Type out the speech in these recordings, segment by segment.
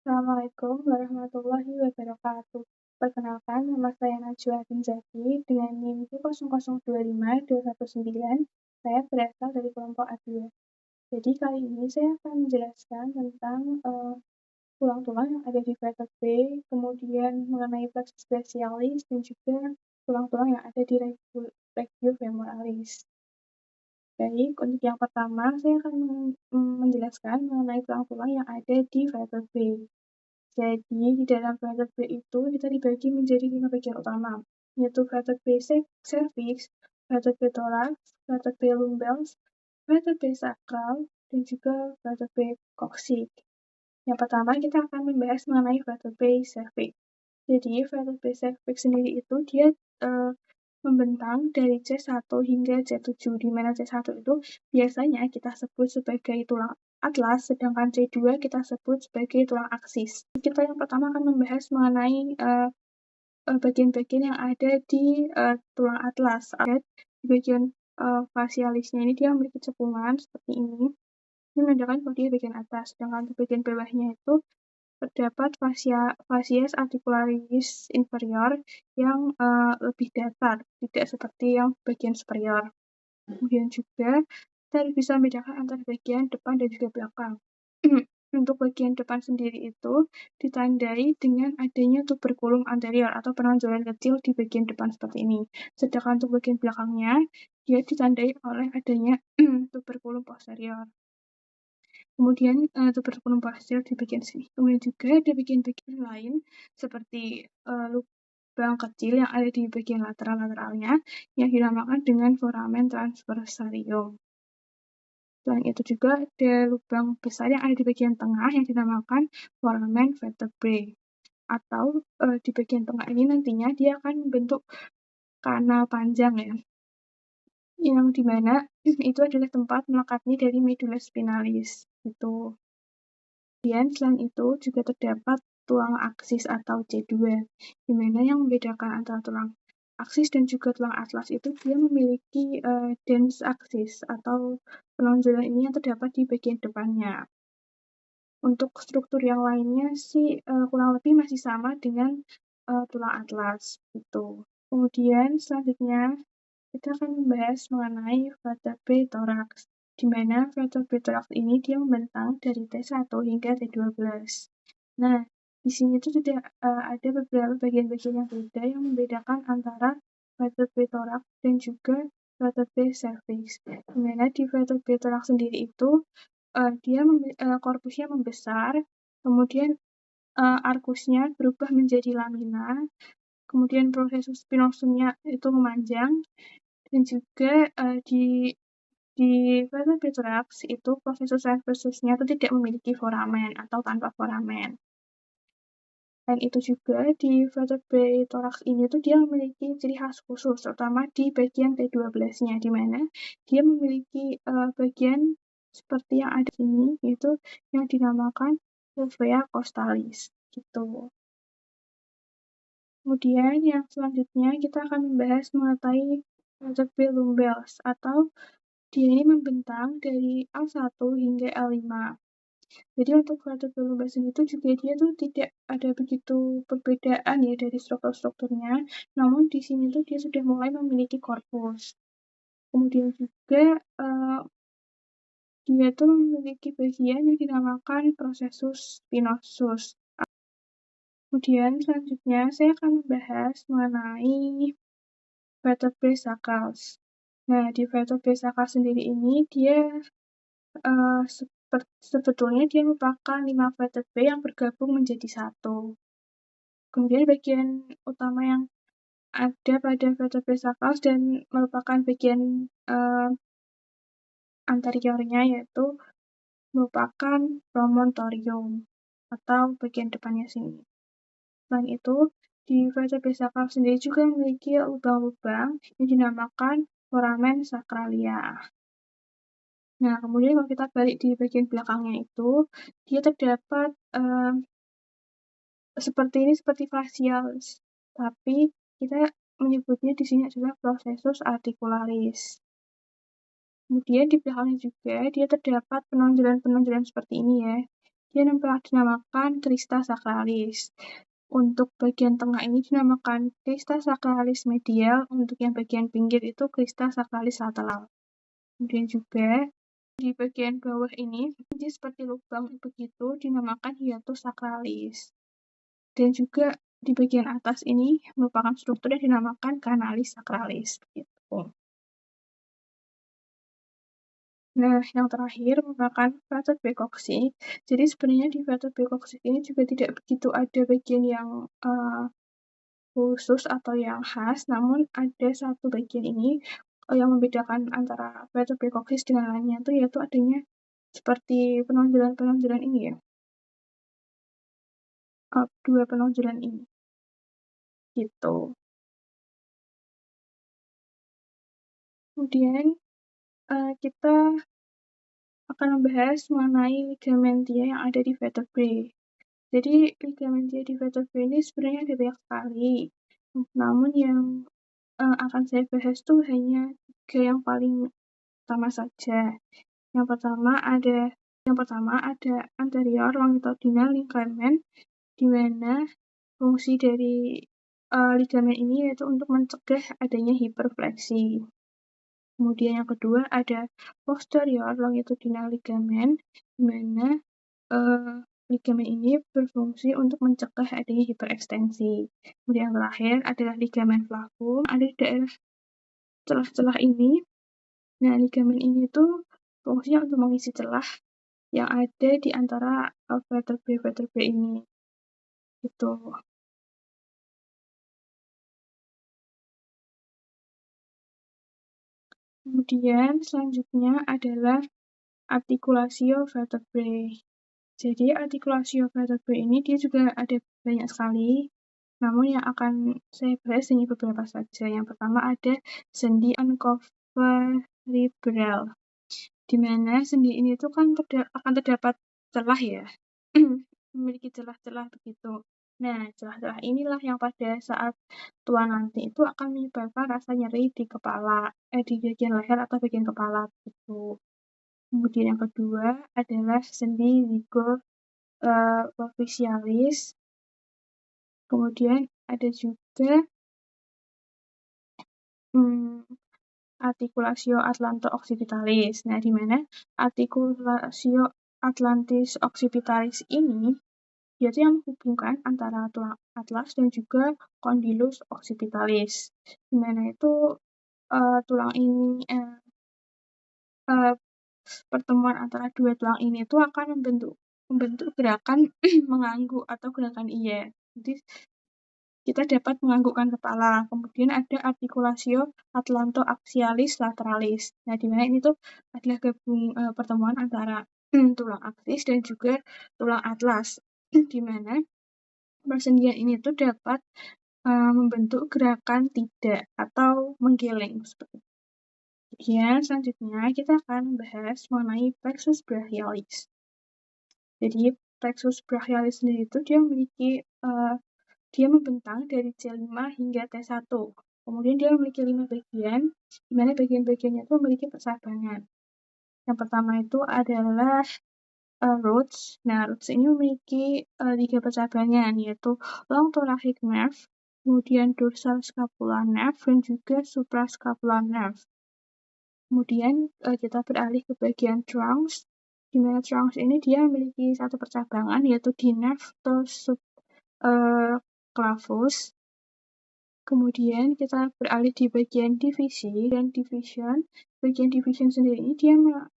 Assalamualaikum warahmatullahi wabarakatuh. Perkenalkan, nama saya Najwa Binzaki dengan NIM 0025-219. Saya berasal dari kelompok A2. Jadi kali ini saya akan menjelaskan tentang tulang-tulang yang ada di vertebrae, kemudian mengenai plexus brachialis, dan juga tulang-tulang yang ada di regiofemoralis. Baik, untuk yang pertama saya akan menjelaskan mengenai tulang-tulang yang ada di vertebrae. Jadi, di dalam vertebrae itu kita dibagi menjadi 5 bagian utama, yaitu vertebrae cervix, vertebrae thorax, vertebrae lumbels, vertebrae sacral, dan juga vertebrae coccyx. Yang pertama kita akan membahas mengenai vertebrae cervix. Jadi, vertebrae cervix sendiri itu dia membentang dari C1 hingga C7, di mana C1 itu biasanya kita sebut sebagai tulang atlas, sedangkan C2 kita sebut sebagai tulang aksis. Kita yang pertama akan membahas mengenai bagian-bagian yang ada di tulang atlas. Di bagian facialisnya ini dia memiliki cekungan seperti ini. Ini menandakan bahwa dia bagian atas, sedangkan di bagian bawahnya itu terdapat facies articularis inferior yang lebih datar, tidak seperti yang bagian superior. Kemudian juga kita bisa membedakan antara bagian depan dan juga belakang. Untuk bagian depan sendiri itu ditandai dengan adanya tuberculum anterior atau penonjolan kecil di bagian depan seperti ini. Sedangkan untuk bagian belakangnya dia ditandai oleh adanya tuberculum posterior. Kemudian tuberculum posterior di bagian sini. Kemudian juga ada bagian-bagian lain seperti lubang kecil yang ada di bagian lateral-lateralnya yang dinamakan dengan foramen transversarium. Selain itu juga ada lubang besar yang ada di bagian tengah yang dinamakan foramen vertebrae. Atau di bagian tengah ini nantinya dia akan membentuk kanal panjang ya, yang dimana itu adalah tempat melekatnya dari medulla spinalis. Gitu. Kemudian selain itu juga terdapat tulang aksis atau C2, di mana yang membedakan antara tulang aksis dan juga tulang atlas itu dia memiliki dens aksis atau penonjolan ini yang terdapat di bagian depannya. Untuk struktur yang lainnya sih kurang lebih masih sama dengan tulang atlas gitu. Kemudian selanjutnya kita akan membahas mengenai vertebrae thorax, di mana vertebrae thorax ini dia membentang dari T1 hingga T12. Nah, di sini tuh sudah ada beberapa bagian-bagian yang beda yang membedakan antara vertebrae thorax dan juga vertebrae cervix. Di mana di vertebrae thorax sendiri itu dia korpusnya membesar, kemudian arkusnya berubah menjadi lamina, kemudian proses spinosumnya itu memanjang, dan juga di vertebrae thorax itu proses transversusnya itu tidak memiliki foramen atau tanpa foramen. Dan itu juga di vertebrae thorax ini tuh dia memiliki ciri khas khusus, terutama di bagian T12-nya, di mana dia memiliki bagian seperti yang ada di sini, yaitu yang dinamakan uvea costalis, gitu. Kemudian yang selanjutnya kita akan membahas mengenai vertebrae lumbels, atau dia ini membentang dari L1 hingga L5. Jadi untuk vertebrae lumbels itu juga dia tuh tidak ada begitu perbedaan ya dari struktur-strukturnya, namun di sini tuh dia sudah mulai memiliki korpus. Kemudian juga dia tuh memiliki bagian yang dinamakan processus spinosus. Kemudian selanjutnya saya akan membahas mengenai vertebrae sacrals. Nah, di vertebrae sacral sendiri ini dia sebetulnya dia merupakan 5 vertebrae yang bergabung menjadi satu. Kemudian bagian utama yang ada pada vertebrae sacrals dan merupakan bagian anteriornya yaitu merupakan promontorium atau bagian depannya sini. Selain itu, di vertebrae sacral sendiri juga memiliki lubang-lubang yang dinamakan foramen sacralia. Nah, kemudian kalau kita balik di bagian belakangnya itu, dia terdapat seperti facialis, tapi kita menyebutnya di sini adalah processus articularis. Kemudian di belakangnya juga dia terdapat penonjolan-penonjolan seperti ini ya, dia dinamakan crista sacralis. Untuk bagian tengah ini dinamakan crista sacralis medial, untuk yang bagian pinggir itu crista sacralis lateral. Kemudian juga di bagian bawah ini seperti lubang begitu dinamakan hiatus sacralis. Dan juga di bagian atas ini merupakan struktur yang dinamakan canalis sacralis gitu. Nah, yang terakhir merupakan vertebrae coccyx. Jadi sebenarnya di vertebrae coccyx ini juga tidak begitu ada bagian yang khusus atau yang khas, namun ada satu bagian ini yang membedakan antara vertebrae coccyx dengan lainnya itu yaitu adanya seperti penonjolan-penonjolan ini ya. Dua penonjolan ini. Gitu. Kemudian kita akan membahas mengenai ligamentia yang ada di vertebrae. Jadi ligamentia di vertebrae ini sebenarnya ada banyak sekali. Namun yang akan saya bahas tuh hanya 3 yang paling utama saja. Yang pertama ada anterior longitudinal ligament, di mana fungsi dari ligamen ini yaitu untuk mencegah adanya hiperfleksi. Kemudian yang kedua ada posterior longitudinal ligament, di mana ligamen ini berfungsi untuk mencegah adanya hiperekstensi. Kemudian yang terakhir adalah ligamen flavum, ada di daerah celah-celah ini. Nah, ligamen ini tuh fungsinya untuk mengisi celah yang ada di antara vertebrae ini. Gitu. Kemudian selanjutnya adalah articulatio vertebrae. Jadi articulatio vertebrae ini dia juga ada banyak sekali, namun yang akan saya bahas hanya beberapa saja. Yang pertama ada sendi uncovertebral, di mana sendi ini tuh kan akan terdapat celah ya, memiliki celah-celah begitu. Nah, celah-celah inilah yang pada saat tua nanti itu akan menyebabkan rasa nyeri di kepala, di bagian leher atau bagian kepala gitu. Kemudian yang kedua adalah sendi zygoprophysialis. Kemudian ada juga articulatio atlanto-occipitalis. Nah, di mana articulatio atlantis occipitalis ini yaitu yang menghubungkan antara tulang atlas dan juga condylus occipitalis. Di mana itu tulang ini pertemuan antara dua tulang ini itu akan membentuk gerakan mengangguk atau gerakan iya. Jadi kita dapat menganggukkan kepala. Kemudian ada articulatio atlanto-axialis lateralis. Nah, di mana ini tuh adalah pertemuan antara tulang aksis dan juga tulang atlas. Di mana persendian ini tuh dapat membentuk gerakan tidak atau menggeleng seperti itu. Kemudian selanjutnya kita akan membahas mengenai plexus brachialis. Jadi plexus brachialis sendiri itu dia membentang dari C5 hingga T1. Kemudian dia memiliki 5 bagian, di mana bagian-bagiannya itu memiliki persabangan. Yang pertama itu adalah roots. Nah, roots ini memiliki 3 percabangan, yaitu long thoracic nerve, kemudian dorsal scapular nerve, dan juga suprascapular nerve. Kemudian kita beralih ke bagian trunks, di mana trunks ini dia memiliki satu percabangan, yaitu di nerve clavus. Kemudian kita beralih di bagian divisi dan division. Bagian division sendiri ini dia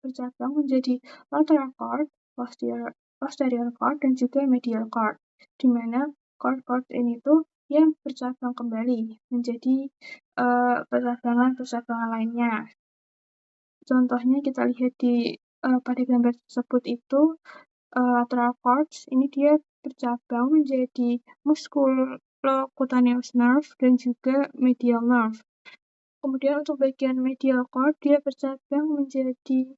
bercabang menjadi lateral cord, posterior cord, dan juga medial cord. Di mana cord ini tuh dia bercabang kembali menjadi percabangan lainnya. Contohnya kita lihat pada gambar tersebut itu lateral cords ini dia bercabang menjadi musculocutaneous nerve dan juga medial nerve. Kemudian untuk bagian medial cord dia bercabang menjadi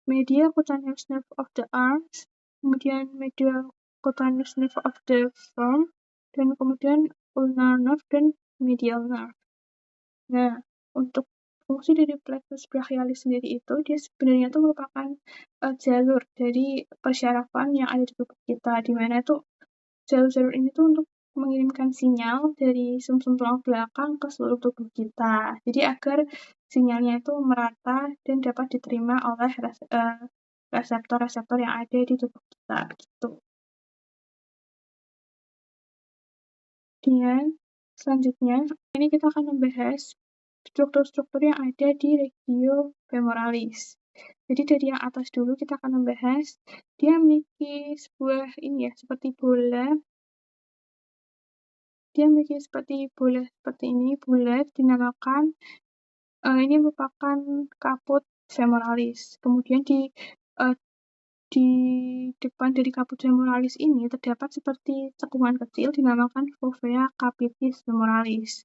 medial cutaneous nerve of the arms, kemudian medial cutaneous nerve of the thumb, dan kemudian ulnar nerve dan medial nerve. Nah, untuk fungsi dari plexus brachialis sendiri itu dia sebenarnya itu merupakan jalur dari persyarafan yang ada di tubuh kita, di mana tuh jalur-jalur ini tuh untuk mengirimkan sinyal dari sumsum tulang belakang ke seluruh tubuh kita. Jadi agar sinyalnya itu merata dan dapat diterima oleh reseptor-reseptor yang ada di tubuh kita, begitu. Kemudian selanjutnya, ini kita akan membahas struktur-struktur yang ada di regio femoralis. Jadi dari yang atas dulu kita akan membahas, dia memiliki sebuah seperti bola. Dia memiliki seperti bola seperti ini, bulat, dinamakan ini merupakan kaput femoralis. Kemudian di depan dari kaput femoralis ini terdapat seperti cekungan kecil dinamakan fovea capitis femoralis.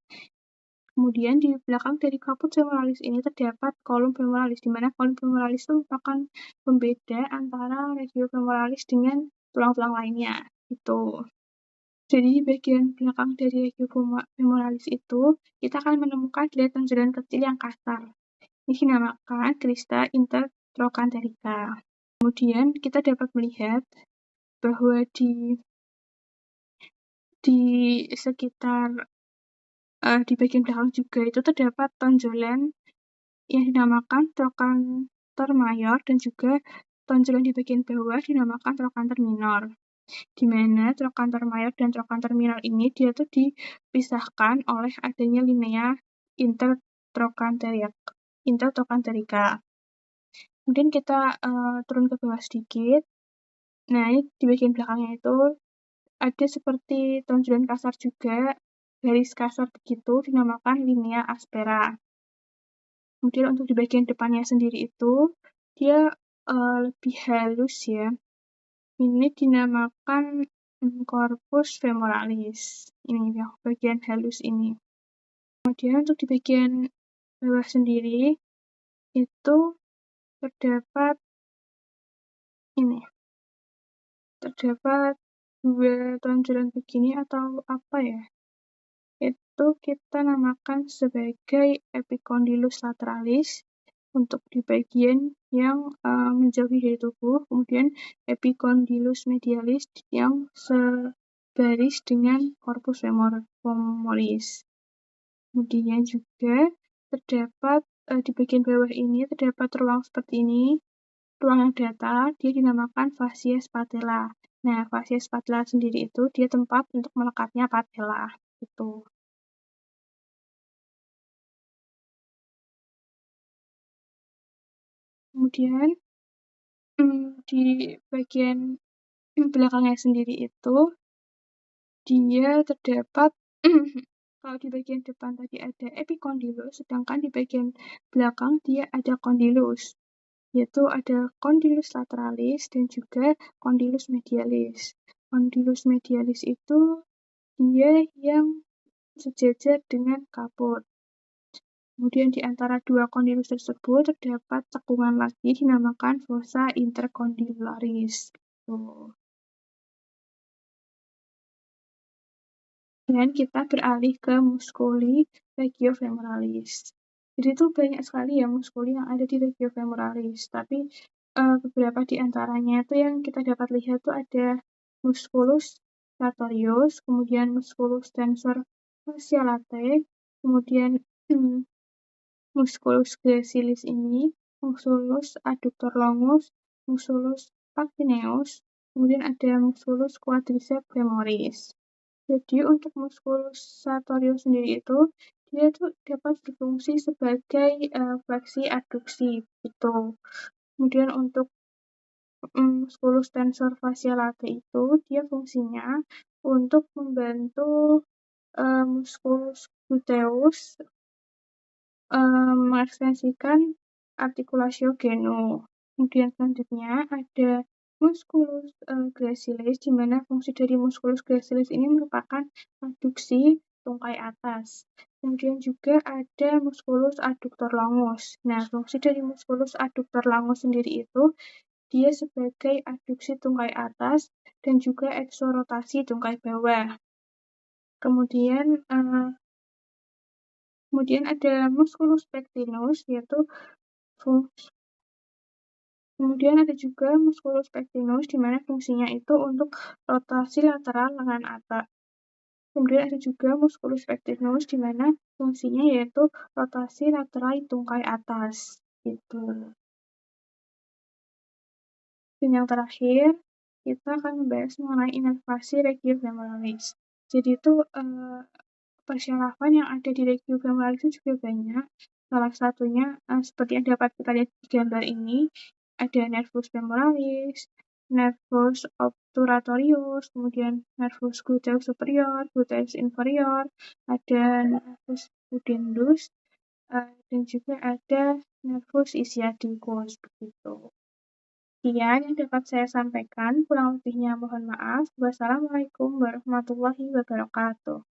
Kemudian di belakang dari kaput femoralis ini terdapat kolum femoralis, di mana kolum femoralis itu merupakan pembeda antara regio femoralis dengan tulang-tulang lainnya. Gitu. Jadi di bagian belakang dari regio femoralis itu, kita akan menemukan jalan kecil yang kasar. Ini dinamakan crista intertrochanterica. Kemudian kita dapat melihat bahwa di sekitar di bagian belakang juga itu terdapat tonjolan yang dinamakan trochanter mayor dan juga tonjolan di bagian bawah dinamakan trochanter minor. Di mana trochanter mayor dan trochanter minor ini dia tuh dipisahkan oleh adanya linea intertrochanterica. Kemudian kita turun ke bawah sedikit. Nah, ini di bagian belakangnya itu ada seperti tonjolan kasar juga, garis kasar begitu, dinamakan linea aspera. Kemudian untuk di bagian depannya sendiri itu, dia lebih halus ya. Ini dinamakan corpus femoralis. Ini ya, bagian halus ini. Kemudian untuk di bagian bawah sendiri, itu terdapat dua tonjolan begini atau apa ya? Itu kita namakan sebagai epicondylus lateralis untuk di bagian yang menjauhi dari tubuh, kemudian epicondylus medialis yang sebaris dengan corpus femoris. Kemudian juga terdapat di bagian bawah ini terdapat ruang seperti ini. Ruang yang datar dia dinamakan fascia spatella. Nah, fascia spatella sendiri itu dia tempat untuk melekatnya patella. Gitu. Kemudian di bagian belakangnya sendiri itu dia terdapat kalau di bagian depan tadi ada epicondylus, sedangkan di bagian belakang dia ada condylus, yaitu ada condylus lateralis dan juga condylus medialis. Condylus medialis itu dia yang sejajar dengan kaput. Kemudian di antara dua condylus tersebut terdapat cekungan lagi dinamakan fossa intercondylaris. Dan kita beralih ke musculi regiofemoralis. Jadi itu banyak sekali ya muskuli yang ada di regiofemoralis, tapi beberapa di antaranya itu yang kita dapat lihat itu ada musculus sartorius, kemudian musculus tensor fasciolate, kemudian musculus gracilis ini, musculus adductor longus, musculus pachyneus, kemudian ada musculus quadriceps femoris. Jadi untuk musculus sartorius sendiri itu dia tuh dapat berfungsi sebagai fleksi adduksi gitu. Kemudian untuk musculus tensor fasciolate itu dia fungsinya untuk membantu musculus gluteus mengekstensikan articulatio genu. Kemudian selanjutnya ada musculus gracilis, di mana fungsi dari musculus gracilis ini merupakan adduksi tungkai atas. Kemudian juga ada musculus adductor longus. Nah, fungsi dari musculus adductor longus sendiri itu dia sebagai adduksi tungkai atas dan juga eksorotasi tungkai bawah. Kemudian Kemudian ada musculus pectinus, yaitu kemudian ada juga musculus pectinus, di mana fungsinya itu untuk rotasi lateral lengan atas. Kemudian ada juga musculus pectinus, di mana fungsinya yaitu rotasi lateral tungkai atas. Gitu. Dan yang terakhir, kita akan membahas mengenai inervasi regiofemoralis. Jadi itu persyarafan yang ada di regiofemoralis itu juga banyak. Salah satunya seperti yang dapat kita lihat di gambar ini, ada nervus femoralis, nervus obturatorius, kemudian nervus gluteus superior, gluteus inferior, ada nervus pudendus, dan juga ada nervus ischiadicus begitu. Sekian yang dapat saya sampaikan, kurang lebihnya mohon maaf. Wassalamualaikum warahmatullahi wabarakatuh.